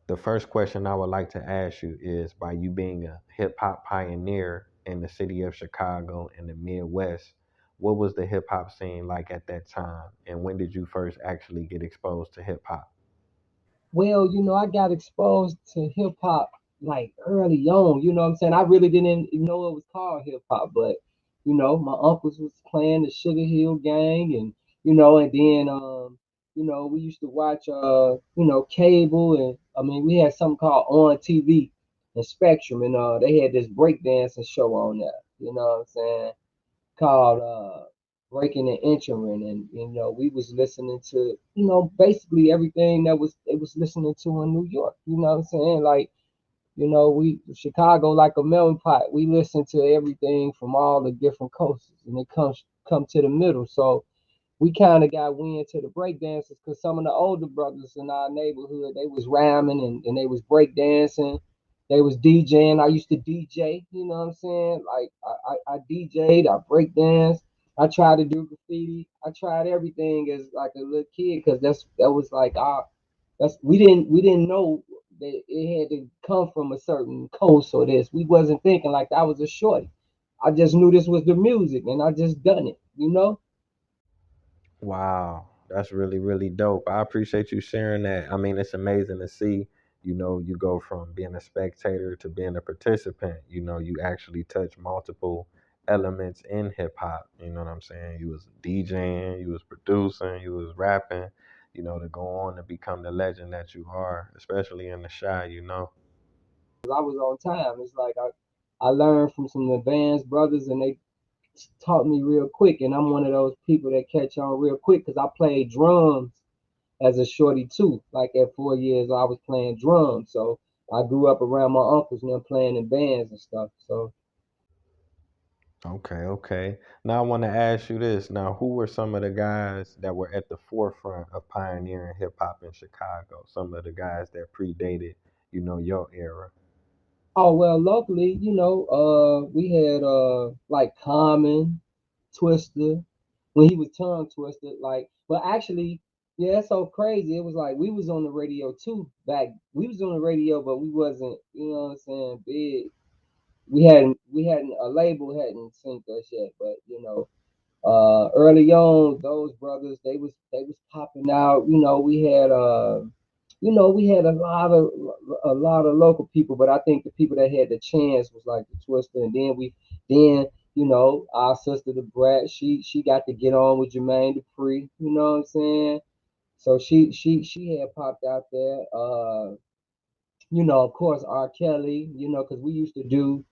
The first question I would like to ask you is, by you being a hip hop pioneer in the city of Chicago in the Midwest, what was the hip hop scene like at that time? And when did you first actually get exposed to hip hop? Well, I got exposed to hip hop like early on. You know what I'm saying? I really didn't even know it was called hip hop, but my uncles was playing the Sugar Hill Gang, and and then we used to watch cable, and I mean we had something called On TV and Spectrum, and they had this breakdancing show on there. You know what I'm saying? Called Breaking and Entering, and we was listening to basically everything that was they was listening to in New York. You know what I'm saying? Like we Chicago like a melting pot. We listen to everything from all the different coasts, and it come to the middle. So we kind of got wind to the break dancers because some of the older brothers in our neighborhood they was rhyming and they was break dancing. They was DJing. I used to DJ. You know what I'm saying? Like I DJ'd. I break danced. I tried to do graffiti. I tried everything as like a little kid because that was like our that's we didn't know that it had to come from a certain coast or this. We wasn't thinking like that was a shorty. I just knew this was the music and I just done it. You know. Wow, that's really, really dope. I appreciate you sharing that. I mean, it's amazing to see, you go from being a spectator to being a participant. You actually touch multiple elements in hip hop. You know what I'm saying? You was DJing, you was producing, you was rapping, to go on to become the legend that you are, especially in the shy. I was on time. It's like I learned from some advanced brothers and they taught me real quick. And I'm one of those people that catch on real quick because I played drums as a shorty too. Like at 4 years, I was playing drums. So I grew up around my uncles and them playing in bands and stuff. So Okay, okay. Now I want to ask you this. Now, who were some of the guys that were at the forefront of pioneering hip hop in Chicago? Some of the guys that predated, your era. oh well, locally, we had like Common, Twister, when he was tongue twisted, like but actually, yeah, it's so crazy. It was like we was on the radio too back we was on the radio, but we wasn't, what I'm saying, big. We hadn't a label hadn't synced us yet, but early on, those brothers they was popping out. We had a lot of local people, but I think the people that had the chance was like the Twister, and then our sister the Brat, she got to get on with Jermaine Dupri. You know what I'm saying? So she had popped out there. Of course R. Kelly. Because we used to do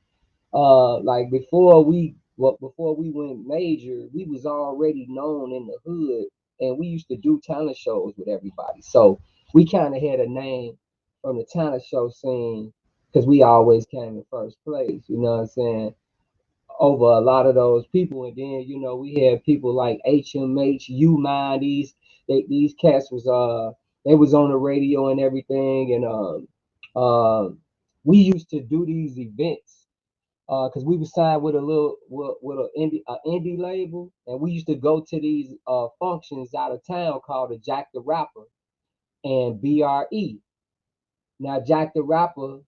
like before we went major, we was already known in the hood, and we used to do talent shows with everybody. So we kind of had a name from the talent show scene because we always came in first place. You know what I'm saying? Over a lot of those people, and then we had people like HMH, U Mind. These cats was they was on the radio and everything, and we used to do these events because we was signed with a little with a indie label, and we used to go to these functions out of town called the Jack the Rapper and BRE. Now Jack the Rapper,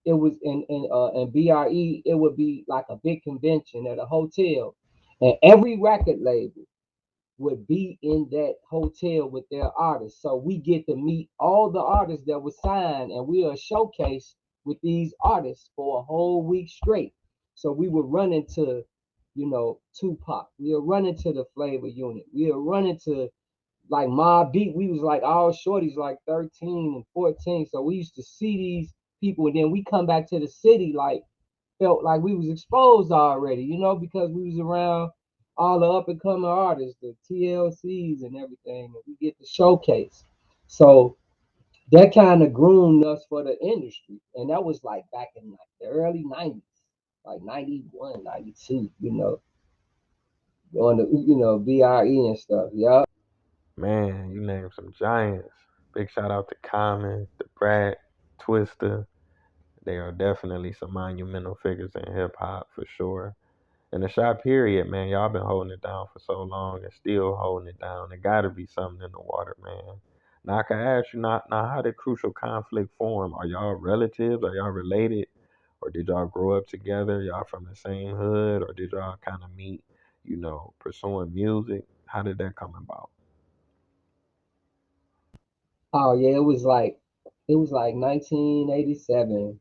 it was in BRE, it would be like a big convention at a hotel, and every record label would be in that hotel with their artists. So we get to meet all the artists that were signed, and we are showcased with these artists for a whole week straight. So we were running to, Tupac. We were running to the Flavor Unit. We were running to like Mob Deep. We was like all shorties like 13 and 14. So we used to see these people, and then we come back to the city like felt like we was exposed already, because we was around all the up and coming artists, the TLCs and everything, and we get to showcase. So that kind of groomed us for the industry. And that was like back in like the early 90s, like 91, 92, on the, BRE and stuff. Yeah. Man, you named some giants. Big shout out to Common, the Brat, Twister. They are definitely some monumental figures in hip hop for sure. In the short period, man, y'all been holding it down for so long and still holding it down. There gotta be something in the water, man. Now I can ask you now how did crucial conflict form? Are y'all relatives? Are y'all related? Or did y'all grow up together? Y'all from the same hood? Or did y'all kind of meet, pursuing music? How did that come about? Oh yeah, it was like 1987.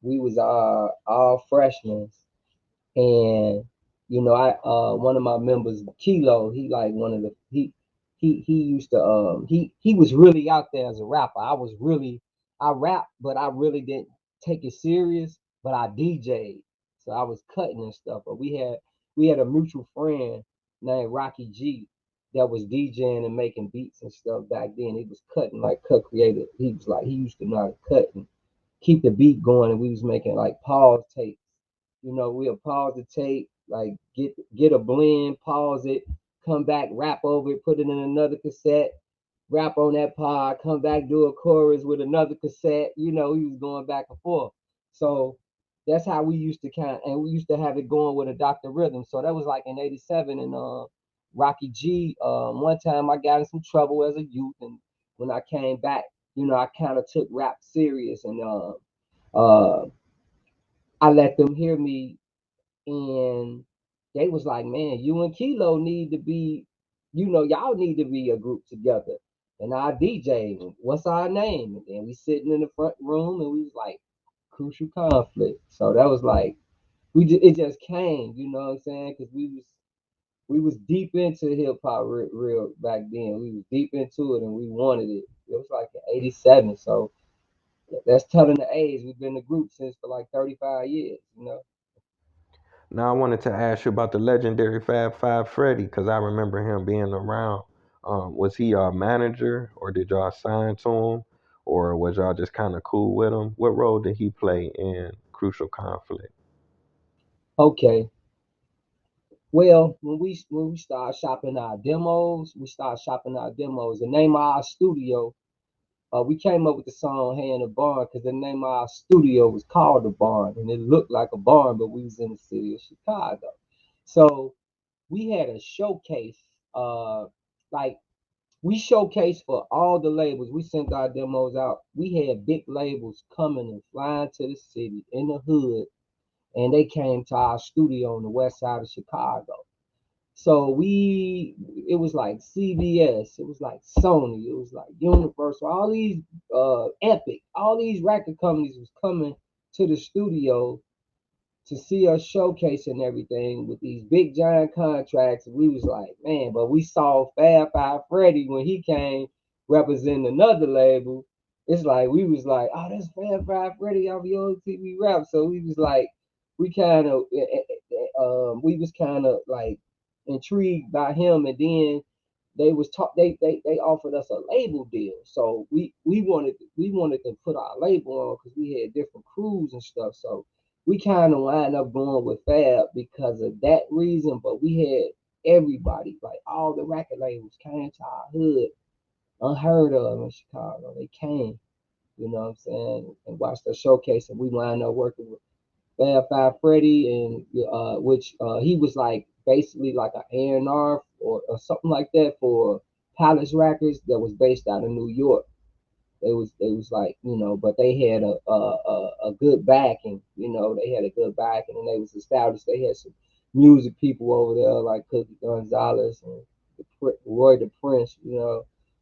We was all freshmen, and I one of my members, Kilo, he like one of the he used to he was really out there as a rapper. I rap, but I really didn't take it serious. But I DJ'd, so I was cutting and stuff. But we had a mutual friend named Rocky G that was DJing and making beats and stuff back then. He was cutting like cut creative. He was like he used to know how to cut and keep the beat going, and we was making like pause tapes. We'll pause the tape, like get a blend, pause it, come back, rap over it, put it in another cassette, rap on that pod, come back, do a chorus with another cassette. We was going back and forth. So that's how we used to and we used to have it going with a Dr. Rhythm. So that was like in '87, and Rocky G. One time I got in some trouble as a youth, and when I came back, I kind of took rap serious, and uh, I let them hear me, and they was like, "Man, you and Kilo need to be, y'all need to be a group together." And I DJ, what's our name? And then we sitting in the front room, and we was like, "Crucial Conflict." So that was like it just came, you know what I'm saying? Because we was deep into hip hop real back then. We was deep into it, and we wanted it. It was like in '87, so that's telling the age. We've been a group since for like 35 years. Now I wanted to ask you about the legendary Five Freddy because I remember him being around. Was he our manager, or did y'all sign to him, or was y'all just kind of cool with him? What role did he play in Crucial Conflict? Okay. Well, when we start shopping our demos, The name of our studio, we came up with the song "Hey in the Barn" because the name of our studio was called the Barn, and it looked like a barn, but we was in the city of Chicago. So we had a showcase, like we showcased for all the labels. We sent our demos out. We had big labels coming and flying to the city in the hood, and they came to our studio on the west side of Chicago. So it was like CBS, it was like Sony, it was like Universal, all these Epic, all these record companies was coming to the studio to see us showcase and everything with these big giant contracts. We was like, man, but we saw Five Freddy when he came representing another label. It's like we was like, oh, that's Five Freddy off your TV rap. So we was like, we kind of, we was kind of like intrigued by him, and then they offered us a label deal. So we wanted to put our label on because we had different crews and stuff. So we kind of wind up going with Fab because of that reason. But we had everybody, like all the record labels, came to our hood, unheard of in Chicago. They came, you know what I'm saying, and watched the showcase, and we wind up working with Five Freddy, and which he was like basically like an A&R or something like that for Palace Records that was based out of New York. They was like, but they had a good backing. They had a good backing, and they was established. They had some music people over there like Cookie Gonzalez and Roy the Prince.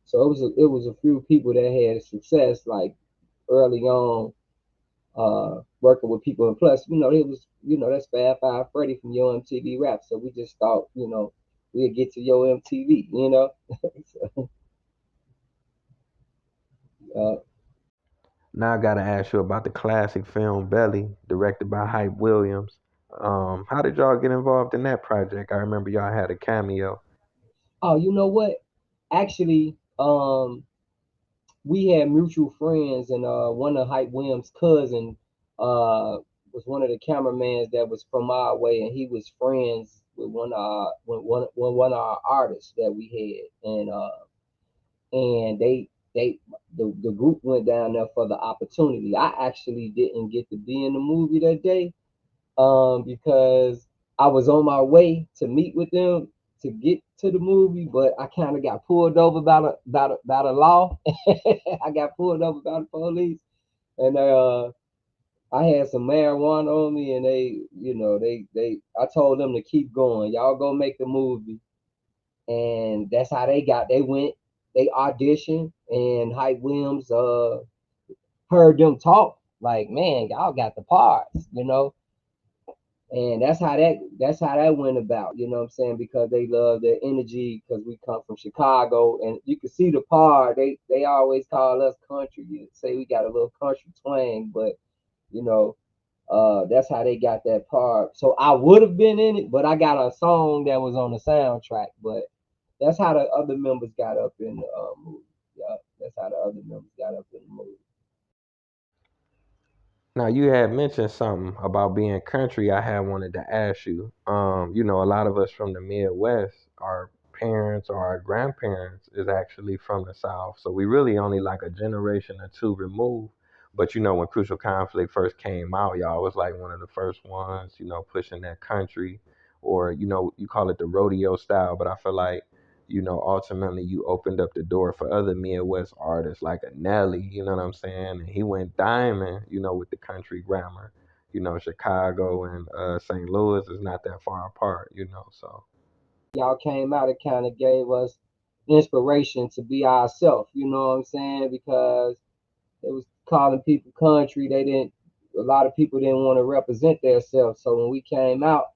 So it was a few people that had success like early on, working with people. And plus, it was, that's Fab Five Freddy from Yo MTV Rap. So we just thought, we'd get to Yo MTV. So, uh, Now I gotta ask you about the classic film Belly, directed by Hype Williams. How did y'all get involved in that project? I remember y'all had a cameo. oh, you know what? Actually, we had mutual friends, and one of Hype Williams' cousin was one of the cameramans that was from our way, and he was friends with one of our artists that we had, and the group went down there for the opportunity. I actually didn't get to be in the movie that day, because I was on my way to meet with them to get to the movie, but I kind of got pulled over by the law. I got pulled over by the police, and I had some marijuana on me, and I told them to keep going. Y'all go make the movie, and that's how they went. They auditioned, and Hype Williams heard them talk. Like, man, y'all got the parts. And that's how that went about, you know what I'm saying? Because they love their energy, because we come from Chicago, and you can see the part. They always call us country. You say we got a little country twang, but you know, that's how they got that part. So I would have been in it, but I got a song that was on the soundtrack. But that's how the other members got up in the movie. Yeah, that's how the other members got up in the movie. Now you had mentioned something about being country. I had wanted to ask you. A lot of us from the Midwest, our parents or our grandparents is actually from the South, so we really only like a generation or two removed. But when Crucial Conflict first came out, y'all was like one of the first ones, pushing that country, or you call it the rodeo style, but I feel like ultimately you opened up the door for other Midwest artists like a Nelly, you know what I'm saying? And he went diamond, with the country grammar. Chicago and St. Louis is not that far apart, so. Y'all came out, it kind of gave us inspiration to be ourselves. You know what I'm saying? Because they was calling people country. They didn't. A lot of people didn't want to represent themselves. So when we came out,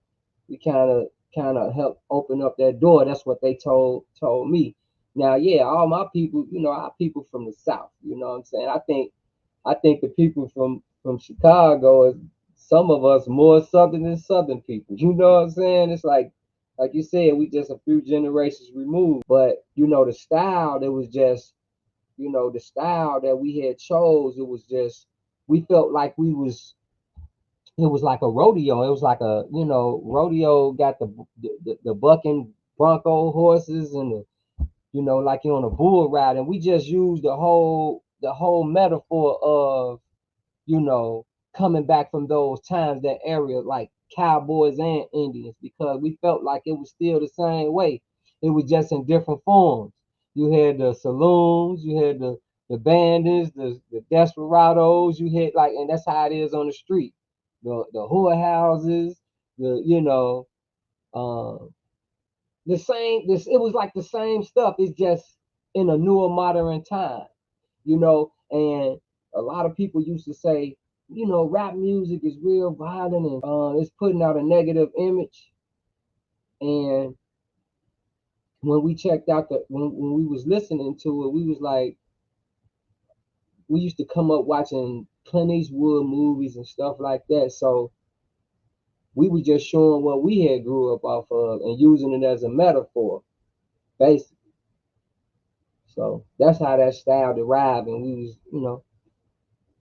we kind of helped open up that door. That's what they told me. Now, yeah, all my people, our people from the South. You know what I'm saying? I think the people from Chicago is, some of us, more Southern than Southern people. You know what I'm saying? It's like you said, we just a few generations removed. But the style, that was just, the style that we had chose. It was just, we felt like it was like a rodeo. It was like rodeo got the bucking bronco horses, and like you're on a bull ride, and we just used the whole metaphor of, you know, coming back from those times, that area, like cowboys and Indians, because we felt like it was still the same way. It was just in different forms. You had the saloons, you had the bandits, the desperados, you had, like, and that's how it is on the street. The whorehouses, the um the same, this it was like the same stuff. It's just in a newer modern time, and a lot of people used to say, rap music is real violent, and it's putting out a negative image. And when we checked out when we was listening to it, we was like, we used to come up watching Clint Eastwood movies and stuff like that. So we were just showing what we had grew up off of and using it as a metaphor, basically. So that's how that style derived, and we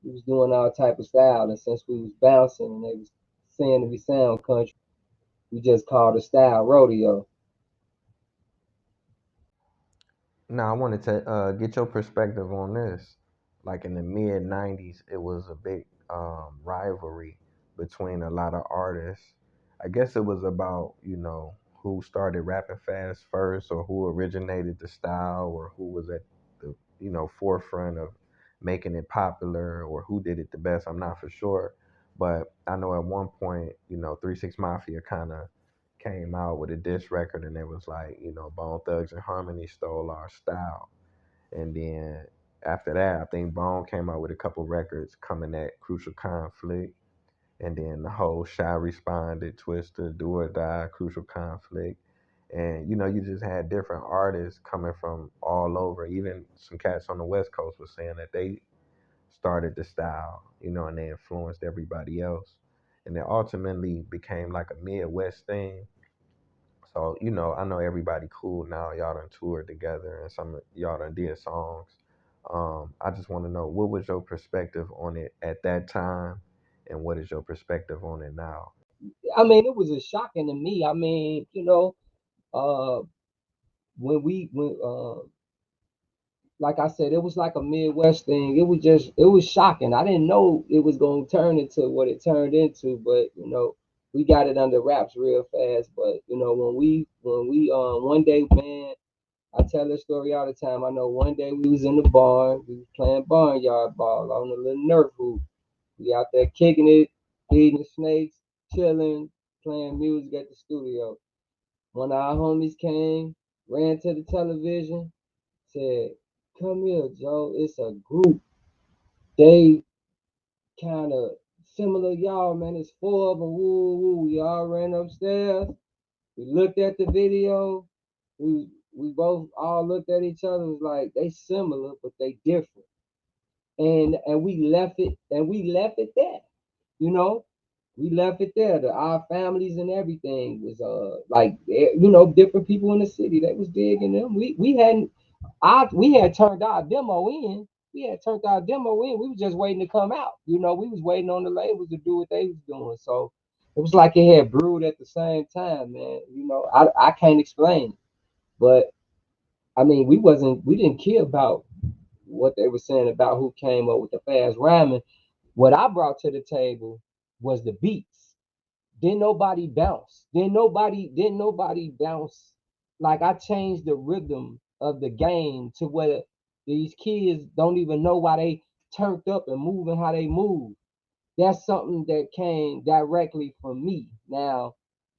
was doing all type of style, and since we was bouncing and they was saying that we sound country, we just called the style rodeo. Now, I wanted to get your perspective on this. Like in the mid 90s, it was a big rivalry between a lot of artists. I guess it was about, who started rapping fast first, or who originated the style, or who was at the, forefront of making it popular, or who did it the best. I'm not for sure. But I know at one point, 3 6 Mafia kind of came out with a diss record, and it was like, Bone Thugs and Harmony stole our style. And then after that, I think Bone came out with a couple records coming at Crucial Conflict. And then the whole Shy responded, Twister, Do or Die, Crucial Conflict. And you just had different artists coming from all over. Even some cats on the West Coast was saying that they started the style, and they influenced everybody else. And it ultimately became like a Midwest thing. So, I know everybody cool now. Y'all done toured together, and some of y'all done did songs. I just want to know, what was your perspective on it at that time, and what is your perspective on it now? I mean, it was a shocking to me. I mean, uh, when like I said, it was like a Midwest thing. It was shocking. I didn't know it was gonna turn into what it turned into, but we got it under wraps real fast. But when we one day, man, I tell this story all the time. I know one day we was in the barn, we was playing barnyard ball on the little Nerf hoop. We out there kicking it, feeding the snakes, chilling, playing music at the studio. One of our homies came, ran to the television, said, "Come here, Joe. It's a group. They kind of similar y'all, man. It's four of them. Woo, woo. We all ran upstairs. We looked at the video. We both all looked at each other. Was like they similar, but they different. And we left it there. You know, we left it there. Our families and everything was different people in the city. They was digging them. We had turned our demo in. We had turned our demo in. We was just waiting to come out. We was waiting on the labels to do what they was doing. So it was like it had brewed at the same time, man. I can't explain it. But I mean, we didn't care about what they were saying about who came up with the fast rhyming. What I brought to the table was the beats. Didn't nobody bounce. Didn't nobody bounce. Like I changed the rhythm of the game to where these kids don't even know why they turned up and moving how they move. That's something that came directly from me. Now,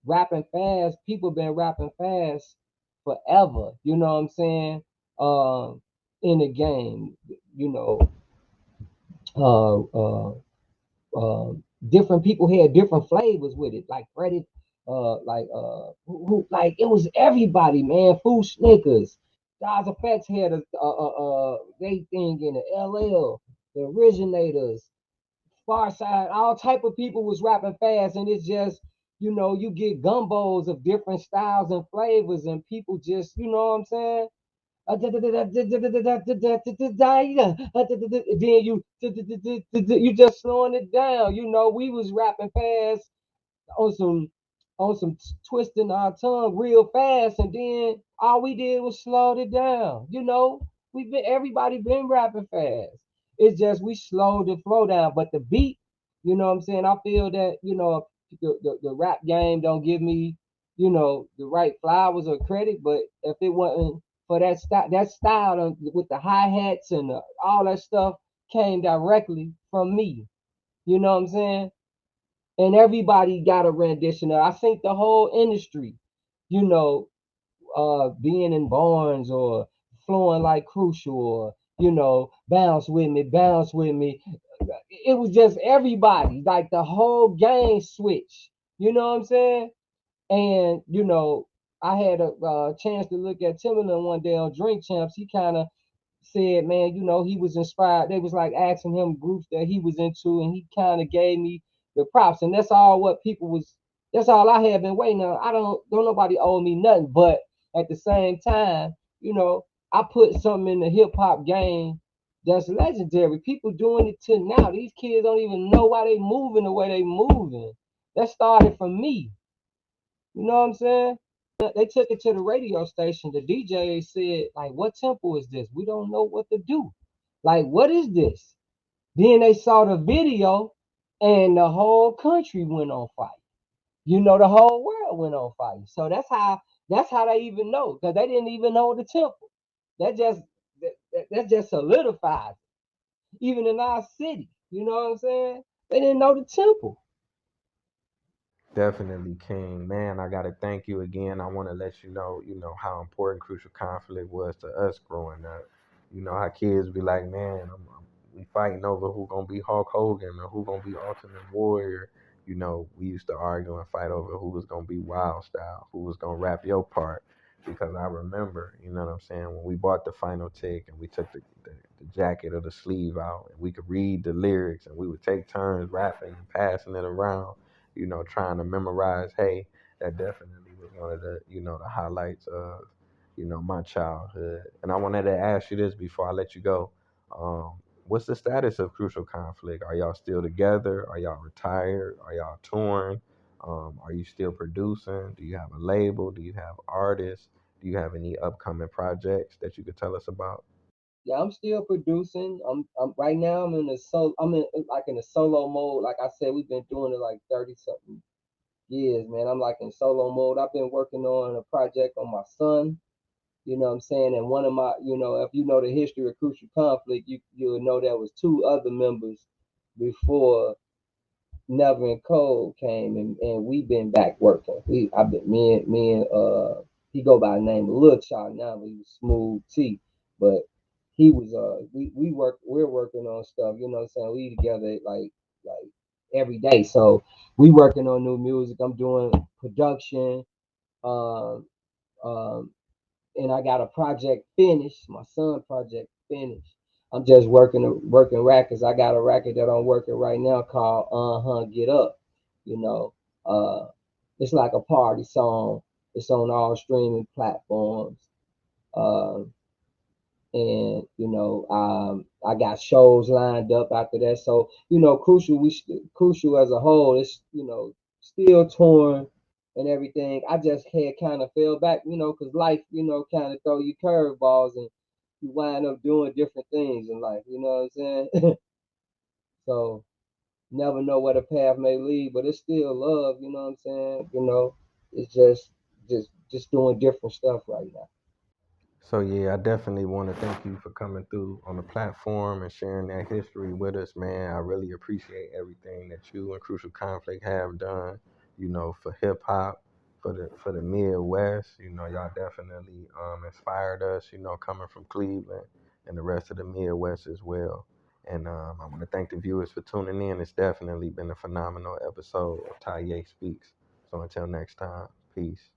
rapping fast, people been rapping fast forever. You know what I'm saying? In the game, you know, uh, uh, uh, different people had different flavors with it. Like Freddie, like it was everybody, man. Food Snickers, Guys Effects had they thing in the LL, the originators, Far Side, all type of people was rapping fast, and it's just you get gumbos of different styles and flavors, and people just what I'm saying. Then you just slowing it down. We was rapping fast on some twisting our tongue real fast, and then all we did was slow it down. Everybody been rapping fast. It's just we slowed the flow down, but the beat, what I'm saying. I feel that the rap game don't give me the right flowers or credit, but if it wasn't for that style with the hi hats and all that stuff came directly from me. You know what I'm saying? And everybody got a rendition of. I think the whole industry, you know, being in Barnes or flowing like Crucial or bounce with me. It was just everybody, like the whole gang switch. You know what I'm saying? And I had a chance to look at Timberland one day on Drink Champs. He kind of said, man, he was inspired. They was like asking him groups that he was into, and he kind of gave me the props. And that's all what people was. That's all I had been waiting on. I don't nobody owe me nothing, but at the same time, I put something in the hip hop game that's legendary. People doing it to now. These kids don't even know why they moving the way they moving. That started from me. You know what I'm saying? They took it to the radio station. The DJ said, like, what tempo is this? We don't know what to do. Like, what is this? Then they saw the video and the whole country went on fire. The whole world went on fire. So that's how they even know. Because they didn't even know the tempo. That just that just solidified it. Even in our city. You know what I'm saying? They didn't know the tempo. Definitely, King. Man, I gotta thank you again. I want to let you know how important crucial conflict was to us growing up. You know how kids be like, man, we fighting over who gonna be Hulk Hogan or who gonna be Ultimate Warrior. You know, we used to argue and fight over who was gonna be Wild Style, who was gonna rap your part. Because I remember, you know what I'm saying, when we bought the final take and we took the jacket or the sleeve out and we could read the lyrics and we would take turns rapping and passing it around, trying to memorize. Hey, that definitely was one of the highlights of, my childhood. And I wanted to ask you this before I let you go. Um, what's the status of Crucial Conflict? Are y'all still together? Are y'all retired? Are y'all torn? Are you still producing? Do you have a label? Do you have artists? Do you have any upcoming projects that you could tell us about? Yeah, I'm still producing. I'm right now. I'm in a solo mode. Like I said, we've been doing it like 30 something. years, man. I'm like in solo mode. I've been working on a project on my son. You know what I'm saying? And one of my, if you know the history of Crucial Conflict, you'll know there was two other members before Never and Cole came, and we been back working. I've been me and he go by the name of Lil Child now, but he was Smooth T. But he was we're working on stuff, you know what I'm saying? We together like every day. So we working on new music. I'm doing production. Um um and I got a project finished, my son project finished. I'm just working records. I got a record that I'm working right now called Get Up. You know, uh it's like a party song. It's on all streaming platforms. Um and I got shows lined up after that. So crucial as a whole. It's still torn and everything. I just had kind of fell back, because life, kind of throw you curveballs and you wind up doing different things in life. You know what I'm saying? So never know where the path may lead, but it's still love. You know what I'm saying? It's just doing different stuff right now. So yeah, I definitely want to thank you for coming through on the platform and sharing that history with us, man. I really appreciate everything that you and Crucial Conflict have done, for hip hop, for the Midwest. Y'all definitely inspired us, coming from Cleveland and the rest of the Midwest as well. And I want to thank the viewers for tuning in. It's definitely been a phenomenal episode of Taye Speaks. So until next time, peace.